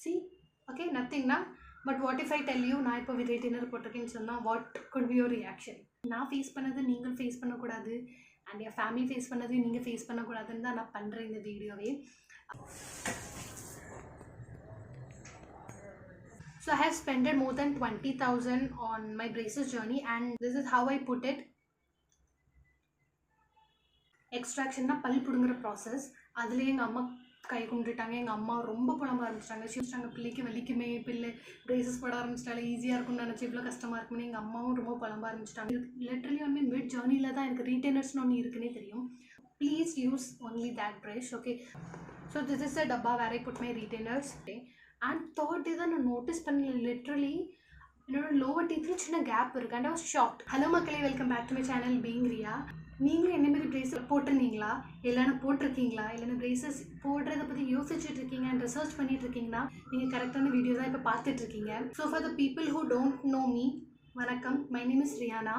See, okay, nothing na. But what if I tell you நான் இப்போ retainer போட்டிருக்கேன்னு சொன்னால் what could be your reaction? நான் face பண்ணது நீங்கள் ஃபேஸ் பண்ணக்கூடாது, அண்ட் என் ஃபேமிலி ஃபேஸ் பண்ணது நீங்கள் ஃபேஸ் பண்ணக்கூடாதுன்னு தான் நான் பண்ணுறேன் இந்த வீடியோவே. So I have spent more than 20,000 on my braces journey, and this is how I put it. Extraction na பல் புடுங்குற ப்ராசஸ். அதுலேயே எங்கள் அம்மா கை கும்பிட்டுட்டாங்க. எங்கள் அம்மா ரொம்ப புலம்ப ஆரம்பிச்சிட்டாங்க. சிரிச்சிட்டாங்க, பிள்ளைக்கு வலிக்குமே, பிள்ளை ப்ரேசஸ் போட ஆரம்பிச்சிட்டாங்க, ஈஸியாக இருக்கும்னு நினச்சி இவ்வளோ கஷ்டமாக இருக்குன்னு எங்கள் அம்மாவும் ரொம்ப புலம்ப ஆரம்பிச்சிட்டாங்க. லிட்ரலி ஒன்லி மிட் ஜேர்னியில் தான் எனக்கு ரீட்டைனர்ஸ்னு ஒன்று இருக்குன்னே தெரியும். Please use only that brush, okay. So this is a டப்பா where I put my retainers. And third இதை நான் நோட்டீஸ் பண்ணல, லிட்ரலி என்னோட லோவர் டீத்தில் சின்ன கேப் இருக்குது. And I was shocked. Hello மக்களே, welcome back to my channel being Ria. நீங்களும் என்ன மாதிரி ப்ரேசஸ் போட்டிருந்தீங்களா, இல்லைன்னா போட்டிருக்கீங்களா, இல்லைன்னா ப்ரேசஸ் போடுறதை பற்றி யோசிச்சுட்டு இருக்கீங்க அண்ட் ரிசர்ச் பண்ணிட்டு இருக்கீங்கன்னா நீங்கள் கரெக்டான வீடியோ தான் இப்போ பார்த்துட்ருக்கீங்க. So for the people who don't know me, வணக்கம், மை நேம் இஸ் ரியானா.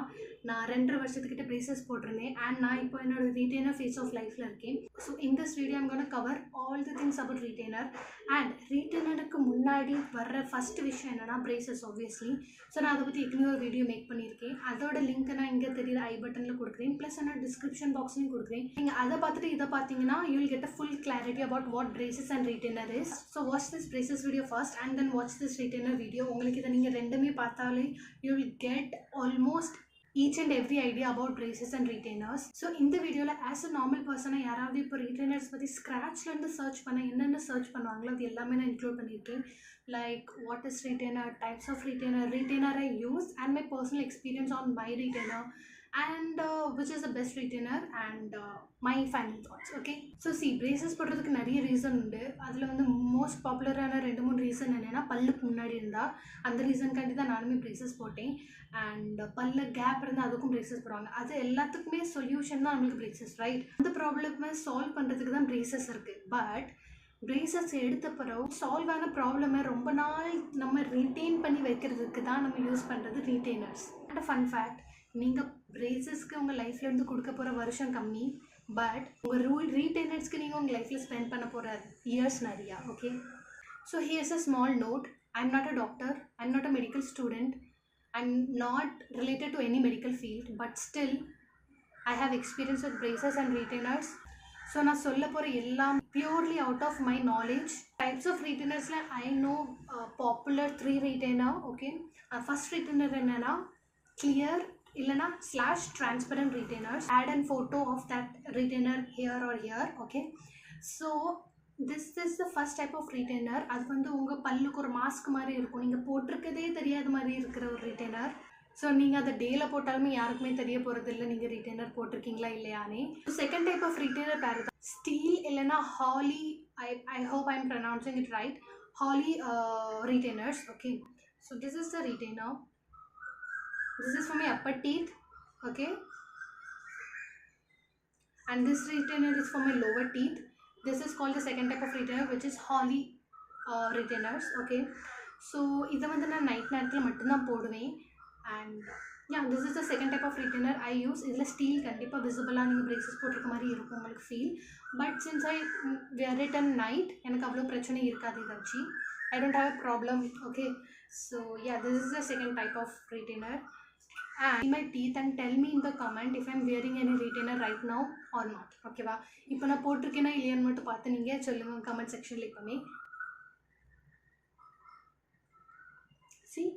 நான் 2.5 வருஷத்துக்கிட்ட ப்ரேசஸ் போட்டிருந்தேன் அண்ட் நான் இப்போ என்னோட ரீட்டைனர் ஃபேஸ் ஆஃப் லைஃப்பில் இருக்கேன். So in this video I'm gonna cover all the things about retainer. And ரீட்டைனருக்கு முன்னாடி வர்ற ஃபஸ்ட்டு விஷயம் என்னென்னா ப்ரேசஸ், ஆப்வியஸ்லி. ஸோ நான் அதை பற்றி ஏற்கனவே ஒரு வீடியோ மேக் பண்ணியிருக்கேன். அதோட லிங்க்கை நான் இங்கே தெரியுற ஐ பட்டனில் கொடுக்குறேன், ப்ளஸ் என்னோட டிஸ்கிரிப்ஷன் பாக்ஸ்லையும் கொடுக்குறேன். நீங்கள் அதை பார்த்துட்டு இதை பார்த்தீங்கன்னா you will get a full clarity about what braces and retainer is. So watch this braces video first and then watch this retainer video. உங்களுக்கு இதை நீங்கள் ரெண்டுமே பார்த்தாலே you will get almost each and every idea about braces and retainers. So in the video as a normal person யாராவது இப்போ retainers பற்றி ஸ்க்ராட்ச்லேருந்து search பண்ண என்னென்ன சர்ச் பண்ணுவாங்களோ அது எல்லாமே நான் இன்க்ளூட் பண்ணியிருக்கேன். Like what is retainer, types of retainer I use, and my personal experience on my retainer, and which is the best retainer, and my final thoughts, okay. So see, braces போடுறதுக்கு நிறைய reason உண்டு. அதில் வந்து most பாப்புலரான 2-3 reason என்னென்னா, பல்லுக்கு முன்னாடி இருந்தால் அந்த ரீசன்காண்டி தான் நானுமே braces போட்டேன். அண்ட் பல்ல கேப் இருந்தால் அதுக்கும் braces போடுவாங்க. அது எல்லாத்துக்குமே சொல்யூஷன் தான் நம்மளுக்கு braces, ரைட்? அந்த ப்ராப்ளமே சால்வ் பண்ணுறதுக்கு தான் braces இருக்குது. பட் braces எடுத்த பிறகு சால்வ் ஆன ப்ராப்ளமை ரொம்ப நாள் நம்ம ரீட்டைன் பண்ணி வைக்கிறதுக்கு தான் நம்ம யூஸ் பண்ணுறது ரீட்டைனர்ஸ். அண்ட் ஃபன் ஃபேக்ட், நீங்கள் braces-க்கு உங்கள் லைஃப்லேருந்து கொடுக்க போகிற வருஷம் கம்மி, பட் உங்கள் ரீட்டைனர்ஸ்க்கு நீங்கள் உங்கள் லைஃப்பில் ஸ்பெண்ட் பண்ண போகிற இயர்ஸ் நிறையா, okay. So here's a small note. I'm not a doctor, I'm not a medical student, I'm not related to any medical field, but still I have experience with braces and retainers. So நான் சொல்ல போகிற எல்லாம் purely out of my knowledge. Types of ரீட்டைனர்ஸில் I know popular 3 retainer, okay. First retainer என்னென்னா clear இல்லைனா /transparent retainers. Add a photo of that retainer here or here, okay. So this is the first type of retainer. அது வந்து உங்கள் பல்லுக்கு ஒரு mask மாதிரி இருக்கும், நீங்கள் போட்டிருக்கதே தெரியாத மாதிரி இருக்கிற ஒரு ரீட்டைனர். ஸோ நீங்கள் அதை டேயில் போட்டாலுமே யாருக்குமே தெரிய போகிறது இல்லை நீங்கள் ரீட்டைனர் போட்டிருக்கீங்களா இல்லையானே. செகண்ட் டைப் ஆஃப் ரீட்டைனர் பேர் தான் ஸ்டீல் இல்லைனா Hawley. I hope I am pronouncing it right. Hawley retainers, okay. So this is the retainer. This is for my upper teeth, okay, and this retainer is for my lower teeth. This is called the second type of retainer, which is Holly retainers, okay. So இதை வந்து நான் night நேரத்தில் மட்டும்தான் போடுவேன். And yeah, this is the second type of retainer I use. இதில் steel கண்டிப்பாக விசிபிளாக நீங்கள் braces போட்டிருக்க மாதிரி இருக்கும் உங்களுக்கு feel. But since I wear it at night எனக்கு அவ்வளோ பிரச்சனை இருக்காது இதை வச்சு. I don't have a problem, okay. So yeah, this is the second type of retainer. And my teeth, and tell me in the comment if I'm wearing any retainer right now or not, okay va. இப்போ நான் போட்டிருக்கேனா இல்லையான்னு மட்டும் பார்த்து நீங்கள் சொல்லுங்கள் comment செக்ஷனில் இப்போமே. see,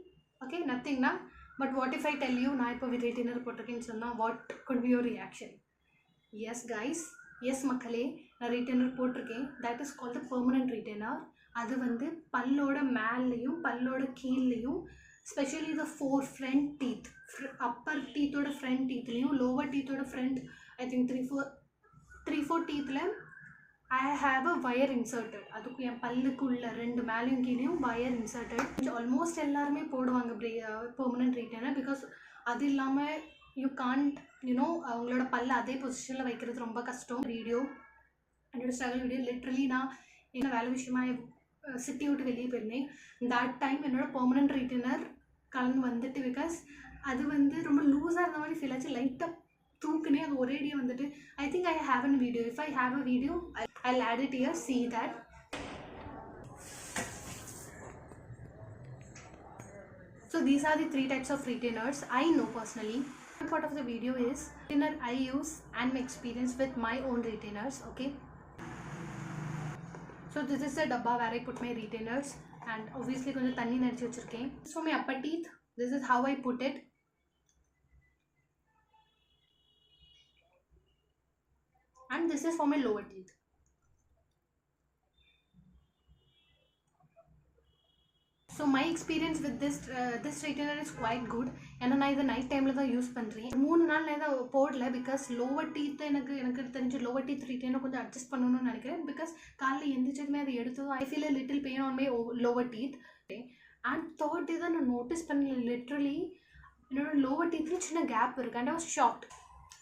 okay, nothing na. But what if I tell you நான் இப்போ ரீட்டைனர் போட்டிருக்கேன்னு சொன்னால் what could be your reaction? yes guys, yes மக்களே, நான் ரீட்டைனர் போட்டிருக்கேன். that is called the permanent retainer. அது வந்து பல்லோட மேலேயும் பல்லோட கீழ்லையும், especially the 4 front teeth, upper teeth oda front teethlayum, lower teeth oda front, I think 3-4 teethல I have a wire inserted. அதுக்கு என் பல்லுக்குள்ள 2 மேலையும் கீழையும் wire inserted. Almost எல்லாருமே போடுவாங்க permanent retainer, பிகாஸ் அது இல்லாமல் யூ கான்ட் அவங்களோட பல்ல அதே பொசிஷனில் வைக்கிறது ரொம்ப கஷ்டம். வீடியோ என்னோட ஸ்ட்ரகிள் வீடியோ லிட்ரலி நான் என்ன வேலை விஷயமா சிட்டி விட்டு வெளியே போயிருந்தேன். தட் டைம் என்னோட பெர்மனன்ட் ரீட்டைனர் கலந்து வந்துட்டு, பிகாஸ் அது வந்து ரொம்ப லூஸாக இருந்த மாதிரி ஃபீல் ஆச்சு. லைட்டாக தூக்குனே அது ஒரேடியே வந்துட்டு. I think I have an video. If I have a video I add it here, see that. these are the 3 types of retainers I know personally. One part of the video is retainer I use and my experience with my own retainers. Okay, so this is the dabba where I put my retainers, and obviously konja thanni nadichu vechiruken. This is for my upper teeth. This is how I put it. And this is for my lower teeth. So my experience with this retainer is quite good. ஏன்னா நான் இதை night டைமில் தான் use பண்ணுறேன். 3 நாள் நான் இதை போடல பிகாஸ் லோவர் டீத்தை எனக்கு தெரிஞ்சு லோவர் டீத் ரீட்டைனர் கொஞ்சம் அட்ஜஸ்ட் பண்ணணும்னு நினைக்கிறேன். பிகாஸ் காலையில் எந்திரிச்சதுமே அதை எடுத்ததும் I feel little pain on my lower teeth. And third day தான் நான் நோட்டீஸ் பண்ணல, லிட்ரலி என்னோட லோவர் டீத்தில் சின்ன கேப் இருக்குது. And I was shocked.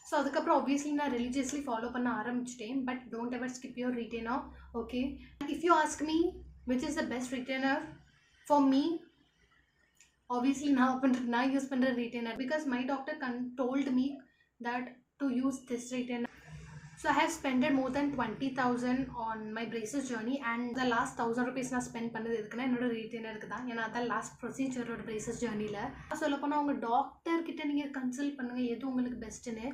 So அதுக்கப்புறம் ஆப்வியஸ்லி நான் ரிலீஜியஸ்லி ஃபாலோ பண்ண ஆரம்பிச்சிட்டேன். But don't ever skip your retainer. Okay, if you ask me which is the best retainer for me, obviously now use pandra retainer because my doctor told me that to use this retainer. So I have spent more than 20,000 on my braces journey, and the last 1,000 rupees na spend பண்ணது எதுக்குன்னா என்னோட ரீட்டைனருக்கு தான். ஏன்னா அதான் last ப்ரொசீஜரோட braces ஜேர்னியில். சொல்லப்போனால் உங்கள் doctor கிட்ட நீங்கள் கன்சல்ட் பண்ணுங்கள் எது உங்களுக்கு பெஸ்ட்டுன்னு.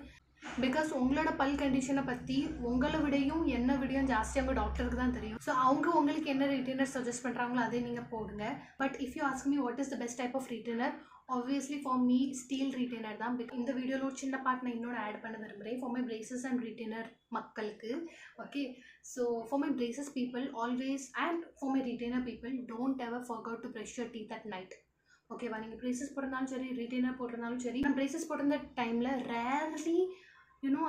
பிகாஸ் உங்களோட பல் கண்டிஷனை பற்றி உங்களை விடையும் என்ன விடையும் ஜாஸ்தி அவங்க டாக்டருக்கு தான் தெரியும். ஸோ அவங்க உங்களுக்கு என்ன ரீட்டைனர் சஜஸ்ட் பண்ணுறாங்களோ அதே நீங்கள் போடுங்க. But if you ask me what is the best type of retainer, obviously for me steel retainer தான். இந்த வீடியோவில் ஒரு சின்ன பார்ட் நான் இன்னொன்று ஆட் பண்ண விரும்புகிறேன் for my braces and retainer மக்களுக்கு. Okay, so for my braces people always and for my retainer people don't ever forget to brush your teeth at night. ஓகேவா, நீங்கள் பிரேசஸ் போட்டிருந்தாலும் சரி ரீட்டைனர் போட்டிருந்தாலும் சரி. நான் பிரேசஸ் போட்டிருந்த டைமில் rarely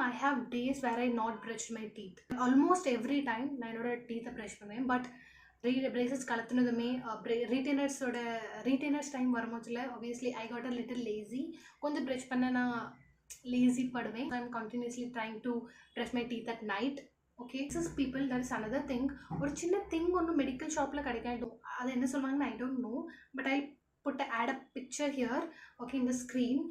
I have days where I not brushed my teeth. Almost every time நான் என்னோட டீத்தை ப்ரஷ் பண்ணுவேன். பட் பிரேசஸ் கலத்துனதுமே ரீட்டைனர்ஸ் டைம் வரும்போதுல obviously I got a little lazy. கொஞ்சம் ப்ரஷ் பண்ண நான் லேசி படுவேன். I am continuously trying to brush my teeth at night. Okay, this people that is another thing. ஒரு சின்ன திங் ஒன்று மெடிக்கல் ஷாப்பில் கிடைக்காது. அது என்ன சொல்லுவாங்கன்னு I don't know, but I put add a picture here. Okay, இந்த ஸ்க்ரீன்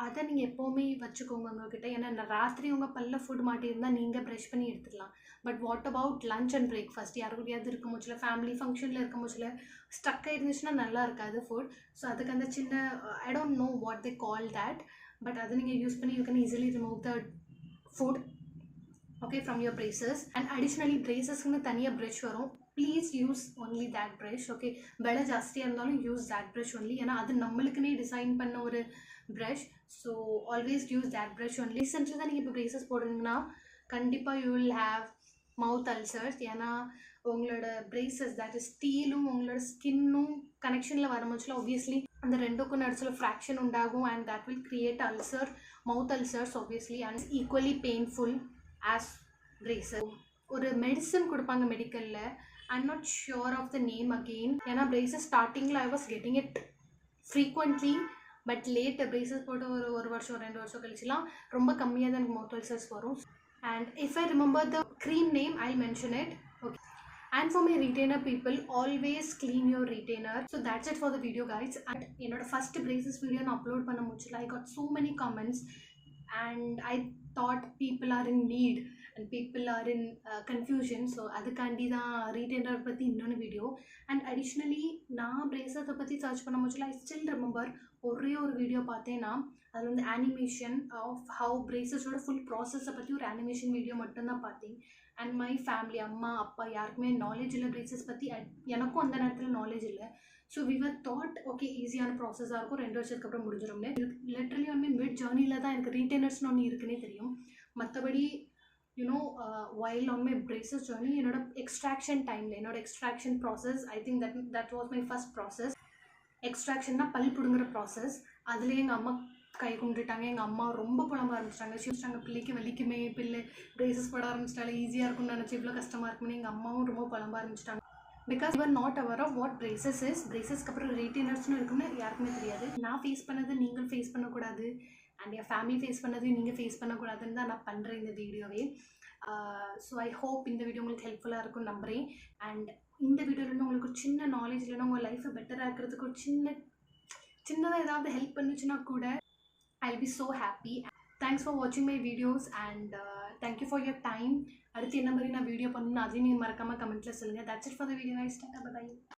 அதை நீங்கள் எப்போவுமே வச்சுக்கோங்க உங்கள்கிட்ட. ஏன்னா ராத்திரி உங்கள் பல்ல ஃபுட் மாட்டியிருந்தால் நீங்கள் ப்ரஷ் பண்ணி எடுத்துடலாம். But what about lunch and breakfast யாருக்கிட்டையாவது இருக்கும் போச்சில் ஃபேமிலி ஃபங்க்ஷனில் இருக்கும் போச்சில் ஸ்டக் ஆகிருந்துச்சுன்னா நல்லா இருக்காது ஃபுட். ஸோ அதுக்கு அந்த சின்ன I don't know what they call that, but அதை நீங்கள் யூஸ் பண்ணி you can easily remove the food okay from your braces. And additionally பிரேசஸ்க்குன்னு தனியாக ப்ரஷ் வரும். Please use only that brush. Okay, விலை ஜாஸ்தியாக இருந்தாலும் யூஸ் தேட் ப்ரஷ் ஒன்லி. ஏன்னா அது நம்மளுக்குன்னே டிசைன் பண்ண ஒரு brush. So always use that brush only. ரீசெண்டாக தான் நீங்கள் இப்போ பிரேசஸ் போடுறீங்கன்னா கண்டிப்பாக you will have mouth ulcers. ஏன்னா உங்களோட பிரேசஸ் தட் இஸ் ஸ்டீலும் உங்களோட ஸ்கின்னும் கனெக்ஷனில் வரும்போதுல ஆப்வியஸ்லி அந்த ரெண்டுக்கும் நடுச்சில் ஃப்ராக்ஷன் உண்டாகும். And that will create ulcer, mouth ulcers obviously, and equally painful as braces. ஒரு மெடிசன் கொடுப்பாங்க மெடிக்கலில், I'm not sure of the name again. ஏன்னா பிரேசஸ் ஸ்டார்டிங்கில் I was getting it frequently. But late braces போட்டு ஒரு வருஷம் 2 வருஷம் கழிச்சுலாம் ரொம்ப கம்மியாக தான் எனக்கு மவுத் அல்சர்ஸ் வரும். And if I remember the cream name I mention it. Okay, and for my retainer people always clean your retainer. So that's it for the video guys. And என்னோட ஃபஸ்ட் பிரேசஸ் வீடியோ நான் upload பண்ண முடிச்சல I got so many comments and I thought people are in need and people are in confusion. So அதுக்காண்டி தான் retainer பற்றி இன்னொன்று video. And additionally நான் பிரேசஸை பற்றி சர்ச் பண்ண முடிச்சல ஐ ஸ்டில் ரிமெம்பர் ஒரே ஒரு வீடியோ பார்த்தேன்னா அதில் வந்து அனிமேஷன் ஆஃப் ஹவு பிரேசஸோட ஃபுல் ப்ராசஸை பற்றி ஒரு அனிமேஷன் வீடியோ மட்டும்தான் பார்த்தேன். அண்ட் மை ஃபேமிலி அம்மா அப்பா யாருக்குமே நாலேஜ் இல்லை பிரேசஸ் பற்றி. எனக்கும் அந்த நேரத்தில் நாலேஜ் இல்லை. So we were thought okay ஈஸியான ப்ராசஸாக இருக்கும், 2 வருஷத்துக்கு அப்புறம் முடிஞ்சிடும்னு. லிட்ரலி ஒன்மே மிட் ஜேர்னியில் தான் எனக்கு ரீட்டைனர்ஸ்னு ஒன்று இருக்குன்னே தெரியும். மற்றபடி while on my braces journey என்னோட எக்ஸ்ட்ராக்ஷன் டைமில் என்னோட extraction process I think that was my first process. எக்ஸ்ட்ராக்ஷன்னா பல் பிடுங்குற ப்ராசஸ். அதுலேயே எங்கள் அம்மா கை கும்பிட்டுட்டாங்க. எங்கள் அம்மா ரொம்ப புலம்ப ஆரம்பிச்சிட்டாங்க. சிரிச்சிட்டாங்க, பிள்ளைக்கு வலிக்குமே, பிள்ளை பிரேசஸ் போட ஆரம்பிச்சிட்டாலே ஈஸியாக இருக்கும்னு நினச்சி இவ்வளோ கஷ்டமாக இருக்குமே. எங்கள் அம்மாவும் ரொம்ப புலம்ப ஆரம்பிச்சிட்டாங்க. Because you are not aware of what braces is. பிரேசஸ்க்கு அப்புறம் ரீட்டைனர்ஸ்னு இருக்குன்னு யாருக்குமே தெரியாது. நான் ஃபேஸ் பண்ணது நீங்கள் ஃபேஸ் பண்ணக்கூடாது, அண்ட் என் ஃபேமிலி ஃபேஸ் பண்ணது நீங்கள் ஃபேஸ் பண்ணக்கூடாதுன்னு தான் நான் பண்ணுறேன் இந்த வீடியோவே. ஸோ ஐ ஹோப் இந்த வீடியோ உங்களுக்கு ஹெல்ப்ஃபுல்லாக இருக்கும்னு நம்புகிறேன். அண்ட் இந்த வீடியோவில் உங்களுக்கு ஒரு சின்ன நாலேஜ் இல்லைன்னா உங்கள் லைஃப்பை பெட்டராக இருக்கிறதுக்கு ஒரு சின்னதாக ஏதாவது ஹெல்ப் பண்ணுச்சுன்னா கூட I'll be so happy. Thanks for watching my videos and thank you for your time. அடுத்து என்ன மாதிரி நான் வீடியோ பண்ணணும் அதையும் நீங்கள் மறக்காமல் கமெண்ட்டில் சொல்லுங்கள். That's it for the video guys. Bye bye.